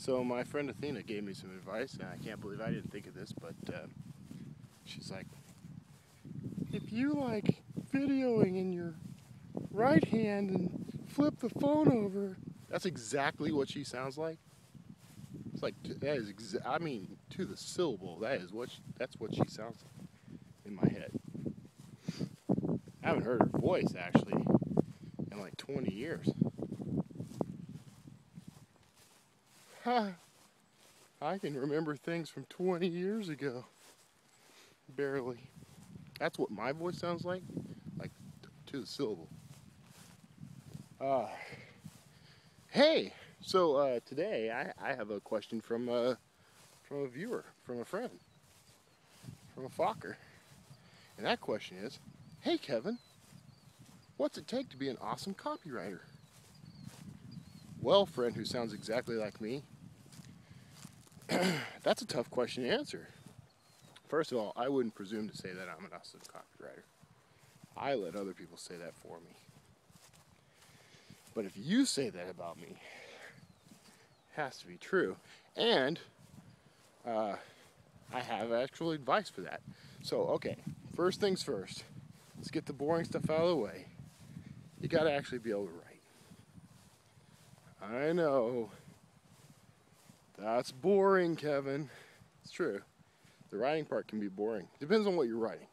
So my friend Athena gave me some advice, and I can't believe I didn't think of this, but she's like, if you like videoing in your right hand and flip the phone over, that's exactly what she sounds like. It's like, that is, I mean, to the syllable, that's what she sounds like in my head. I haven't heard her voice, actually, in like 20 years. I can remember things from 20 years ago. Barely. That's what my voice sounds like to the syllable. Hey, so today I have a question from a viewer, from a friend, from a Fokker. And that question is, hey Kevin, what's it take to be an awesome copywriter? Well, friend who sounds exactly like me, that's a tough question to answer. First of all, I wouldn't presume to say that I'm an awesome copywriter. I let other people say that for me. But if you say that about me, it has to be true. And I have actual advice for that. So, okay, first things first. Let's get the boring stuff out of the way. You gotta actually be able to write. I know. That's boring, Kevin. It's true. The writing part can be boring. Depends on what you're writing.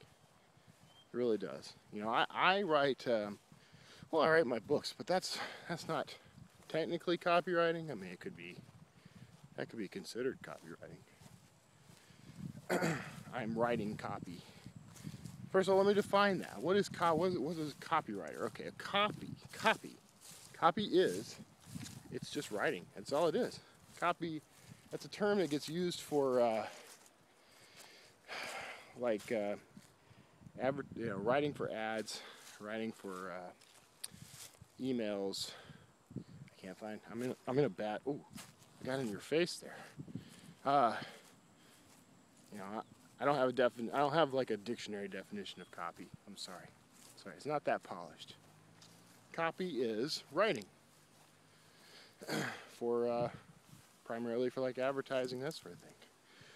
It really does. You know, I write, well, I write my books, but that's not technically copywriting. I mean, that could be considered copywriting. I'm writing copy. First of all, let me define that. What is a copywriter? Okay, a copy is, it's just writing. That's all it is. Copy, that's a term that gets used for, writing for ads, writing for emails. I can't find. I'm in a bad. Oh, I got in your face there. You know, I don't have I don't have like a dictionary definition of copy. I'm sorry. It's not that polished. Copy is writing for primarily for like advertising, that sort of thing.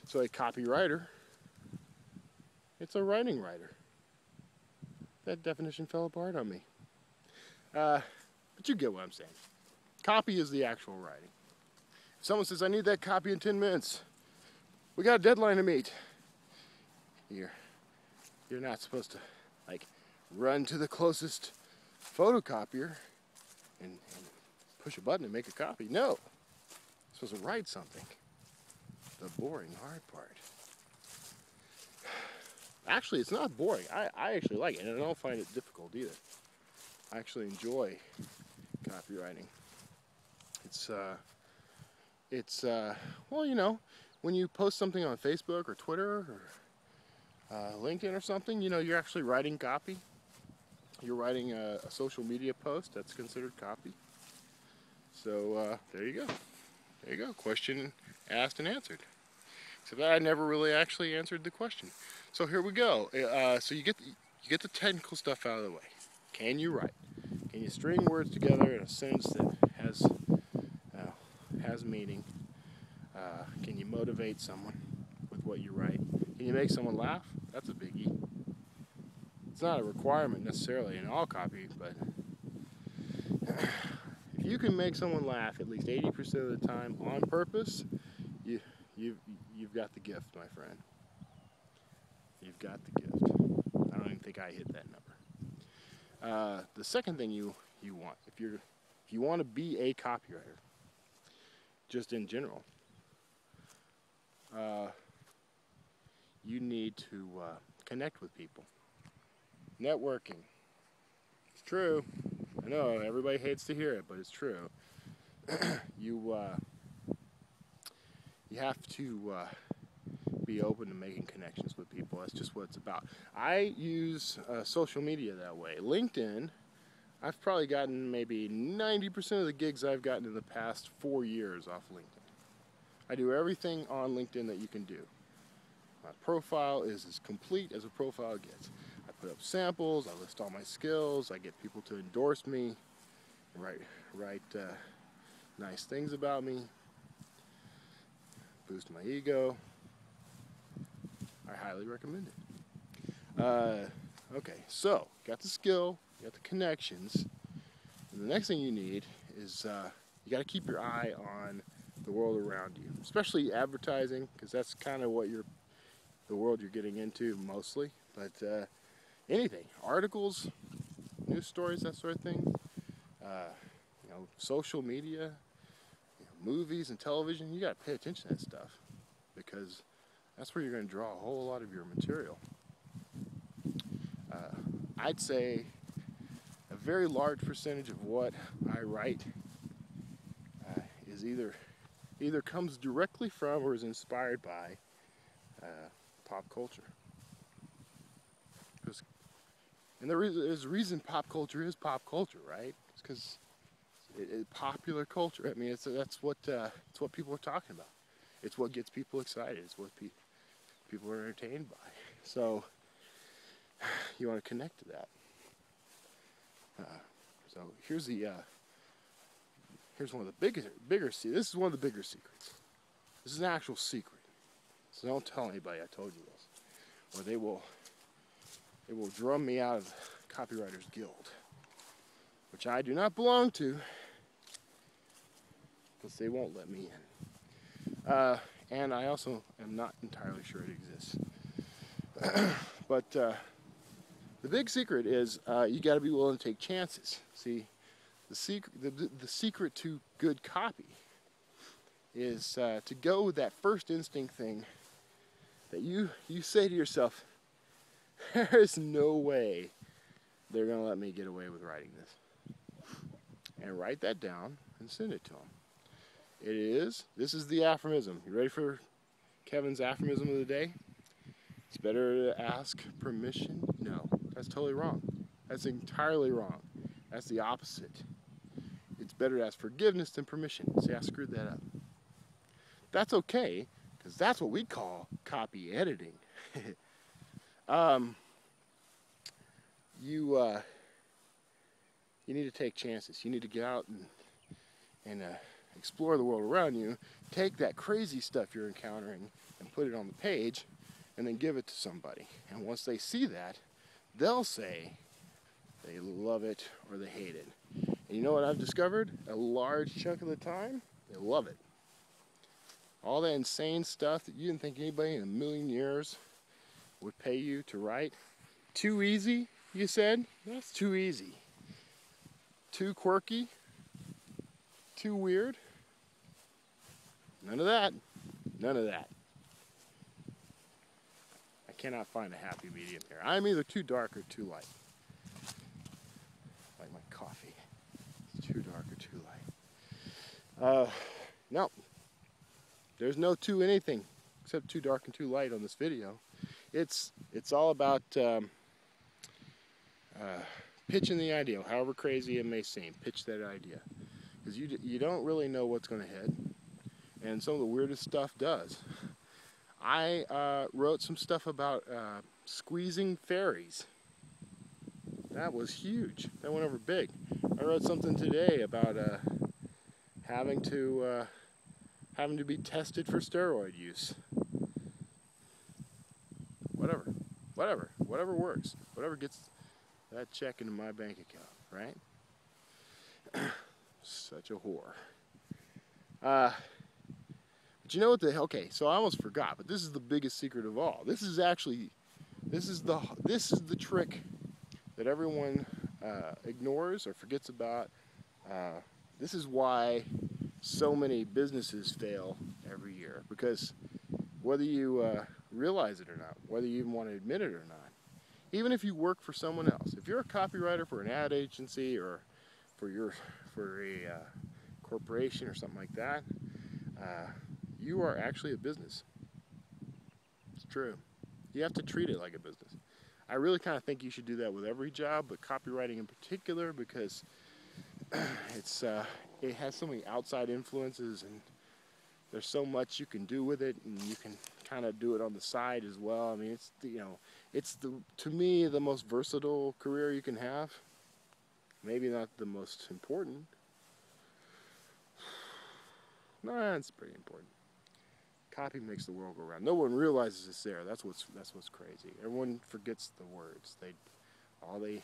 So a copywriter, it's a writing writer. That definition fell apart on me. But you get what I'm saying. Copy is the actual writing. If someone says, I need that copy in 10 minutes, we got a deadline to meet. You're not supposed to, like, run to the closest photocopier and push a button and make a copy. No. You're supposed to write something. The boring hard part. Actually, it's not boring. I actually like it, and I don't find it difficult either. I actually enjoy copywriting. It's well, you know, when you post something on Facebook or Twitter or LinkedIn or something, you know, you're actually writing copy. You're writing a social media post, that's considered copy. So there you go. There you go. Question asked and answered. Except I never really actually answered the question. So here we go. So you get the technical stuff out of the way. Can you write? Can you string words together in a sentence that has meaning? Can you motivate someone with what you write? Can you make someone laugh? That's a biggie. It's not a requirement necessarily in all copy, but if you can make someone laugh at least 80% of the time on purpose, you've got the gift, my friend. You've got the gift. I don't even think I hit that number. The second thing you want, if you want to be a copywriter, just in general, you need to connect with people. Networking. It's true. I know everybody hates to hear it, but it's true. You have to be open to making connections with people. That's just what it's about. I use social media that way. LinkedIn, I've probably gotten maybe 90% of the gigs I've gotten in the past 4 years off LinkedIn. I do everything on LinkedIn that you can do. My profile is as complete as a profile gets. I put up samples, I list all my skills, I get people to endorse me, write nice things about me. boost my ego. I highly recommend it. Okay, so got the skill, you got the connections. And the next thing you need is you got to keep your eye on the world around you, especially advertising, because that's kind of what the world you're getting into mostly. But anything, articles, news stories, that sort of thing. You know, social media, you know, movies and television. You got to pay attention to that stuff because that's where you're going to draw a whole lot of your material. I'd say a very large percentage of what I write is either comes directly from or is inspired by pop culture. And there's a reason pop culture is pop culture, right? It's because popular culture. I mean, that's what people are talking about. It's what gets people excited. It's what people are entertained by. So you want to connect to that. So here's one of the bigger. This is one of the bigger secrets. This is an actual secret. So don't tell anybody I told you this, or they will drum me out of Copywriters Guild, which I do not belong to, because they won't let me in. And I also am not entirely sure it exists. But the big secret is you got to be willing to take chances. See, the secret to good copy is to go with that first instinct thing that you say to yourself, there's no way they're going to let me get away with writing this. And write that down and send it to them. This is the aphorism. You ready for Kevin's aphorism of the day? It's better to ask permission. No, that's totally wrong. That's entirely wrong. That's the opposite. It's better to ask forgiveness than permission. See, I screwed that up. That's okay, because that's what we call copy editing. You need to take chances. You need to get out and explore the world around you. Take that crazy stuff you're encountering and put it on the page, and then give it to somebody. And once they see that, they'll say they love it or they hate it. And you know what I've discovered? A large chunk of the time, they love it. All that insane stuff that you didn't think anybody in a million years would pay you to write. Too easy, you said? That's too easy. Too quirky? Too weird? None of that. None of that. I cannot find a happy medium here. I'm either too dark or too light. Like my coffee. It's too dark or too light. No. There's no too anything except too dark and too light on this video. It's all about pitching the idea, however crazy it may seem. Pitch that idea, because you don't really know what's going to hit, and some of the weirdest stuff does. I wrote some stuff about squeezing fairies. That was huge. That went over big. I wrote something today about having to be tested for steroid use. Whatever works. Whatever gets that check into my bank account, right? Such a whore. But you know what okay, so I almost forgot, but this is the biggest secret of all. This is the trick that everyone ignores or forgets about. This is why so many businesses fail every year, because whether you realize it or not, whether you even want to admit it or not, even if you work for someone else, if you're a copywriter for an ad agency or for a corporation or something like that, you are actually a business. It's true. You have to treat it like a business. I really kind of think you should do that with every job, but copywriting in particular, because it has so many outside influences, and there's so much you can do with it, and you can kind of do it on the side as well. I mean, it's to me the most versatile career you can have. Maybe not the most important. No, it's pretty important. Copy makes the world go round. No one realizes it's there. That's what's crazy. Everyone forgets the words. All they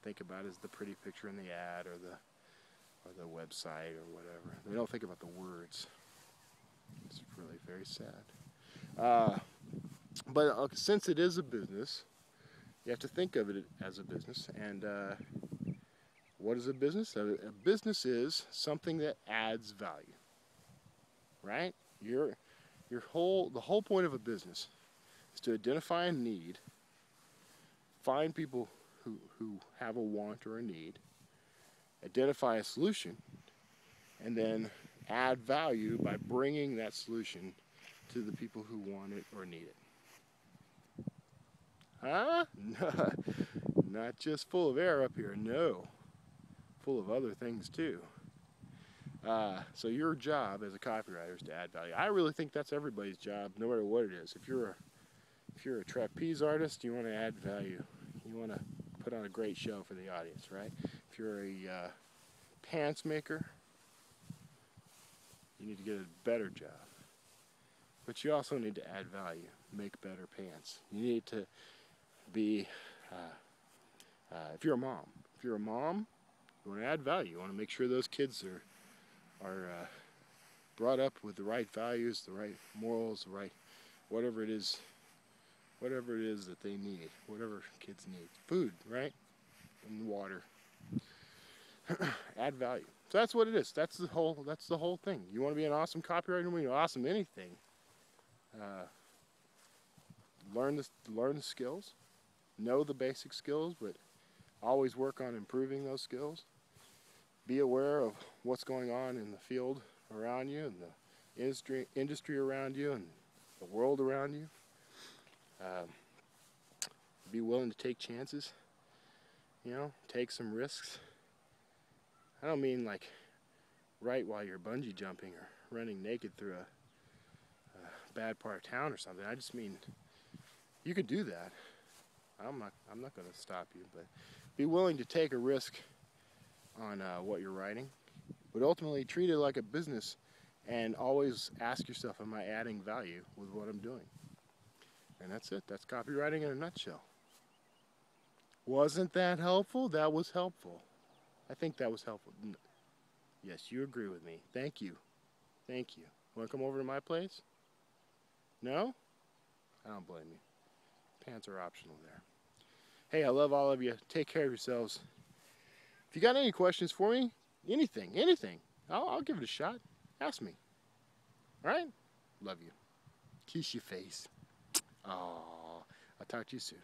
think about is the pretty picture in the ad or the website or whatever. They don't think about the words. It's really very sad. But since it is a business, you have to think of it as a business. And what is a business? A business is something that adds value, right? The whole point of a business is to identify a need, find people who have a want or a need, identify a solution, and then add value by bringing that solution to the people who want it or need it. Huh? Not just full of air up here, no. Full of other things too. So your job as a copywriter is to add value. I really think that's everybody's job, no matter what it is. If you're a trapeze artist, you want to add value. You want to put on a great show for the audience, right? If you're a pants maker, you need to get a better job. But you also need to add value, make better pants. You need to be, if you're a mom, you want to add value. You want to make sure those kids are brought up with the right values, the right morals, the right whatever it is that they need, whatever kids need. Food, right? And water. Add value. So that's what it is. That's the whole thing. You want to be an awesome copywriter, you want to be awesome anything. Learn the skills. Know the basic skills, but always work on improving those skills. Be aware of what's going on in the field around you and the industry around you and the world around you. Be willing to take chances, take some risks. I don't mean like right while you're bungee jumping or running naked through a bad part of town or something. I just mean you could do that. I'm not going to stop you, but be willing to take a risk on what you're writing, but ultimately treat it like a business and always ask yourself, am I adding value with what I'm doing? And that's it. That's copywriting in a nutshell. Wasn't that helpful? That was helpful. I think that was helpful. Yes, you agree with me. Thank you. Thank you. Want to come over to my place? No? I don't blame you. Pants are optional there. Hey, I love all of you. Take care of yourselves. If you got any questions for me, anything, I'll give it a shot. Ask me. All right? Love you. Kiss your face. Aww. I'll talk to you soon.